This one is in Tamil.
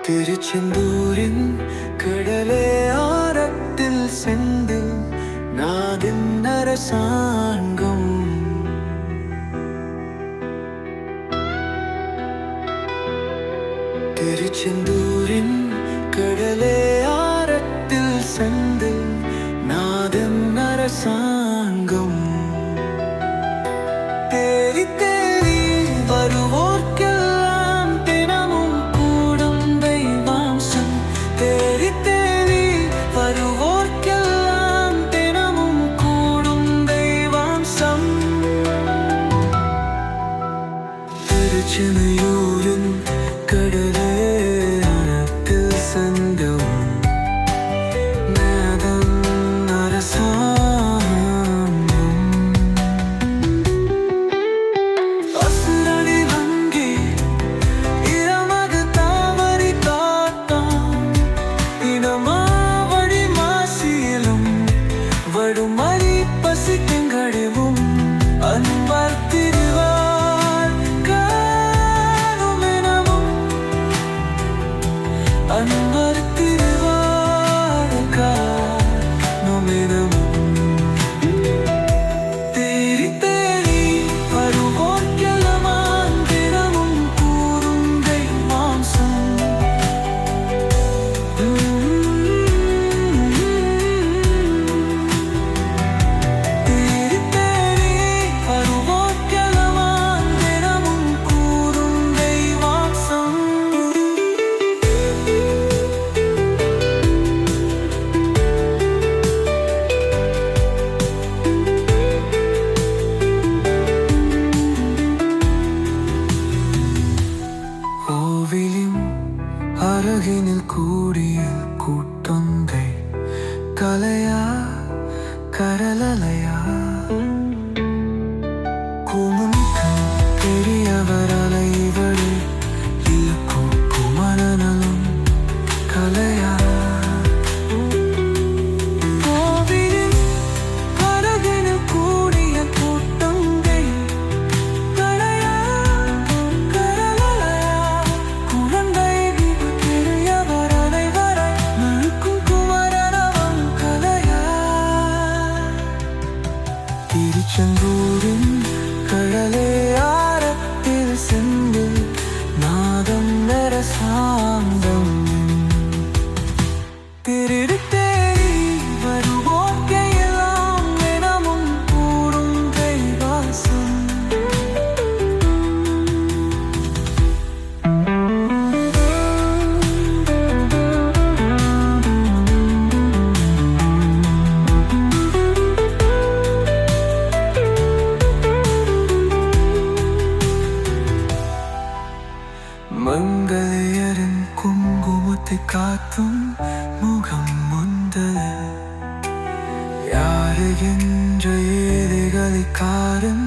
திருச்செந்தூரின் கடலே ஆரத்தில் செந்தில் நாதின் அரசாங்கம். திருச்செந்தூரின் கடலே ஆரத்தில் செந்தில் நாதின் அரசாங்கம். தேடி தேடி வருவோர்க்கெல்லாம் தினமும் கூடும் தெய்வாம்சம். தேடி தேடி வருவோர்க்கெல்லாம் தினமும் கூடும் தெய்வாம்சம். திருச்செந்தூரின் கடலே ஆரத்தில் செந்தில் நாதன் அரசாங்கம். அசுரடி வங்கி இரமது தாமரை தோட்டம் இனமாவடி மாசிலும் வடுமறி பசி திங்கழிவும் அன்பர் திருவார் காணுமெனவும் அன்பர் திருவார் காணுமெனவும். தேடி தேடி வருவோர்க்கெல்லாம் தினமும் கூறும் தெய்வாம்சம். தேடி தேடி வருவோர்க்கெல்லாம் தினமும் கூறும் தெய்வாம்சம். கோவிலின் அருகினில் கூடிய கூட்டங்கை கலையா கடலலையா குமுனிக்கும் பெரியவர் அலைவழி இலக்கும் குமரனலும் கலையா. கோவிலின் அருகினில் கூடிய கூட்டங்கை கலையா கடலலையா குழந்தை பெரியவர் அலைவரை நழுக்கும் குமரனலும் கலையா. திருச்செந்தூரின் கடலே ஆரத்தில் செந்தில் நாதம் அரசாங்கம். திருடி தேடி வருவோர்க்கெல்லாம் தினமும் கூடும் தெய்வாம்சம். மங்கையரின் குங்குமத்தை காத்தும் முகம் முந்தல் யாரு என்ற ஏழைகளை காரும்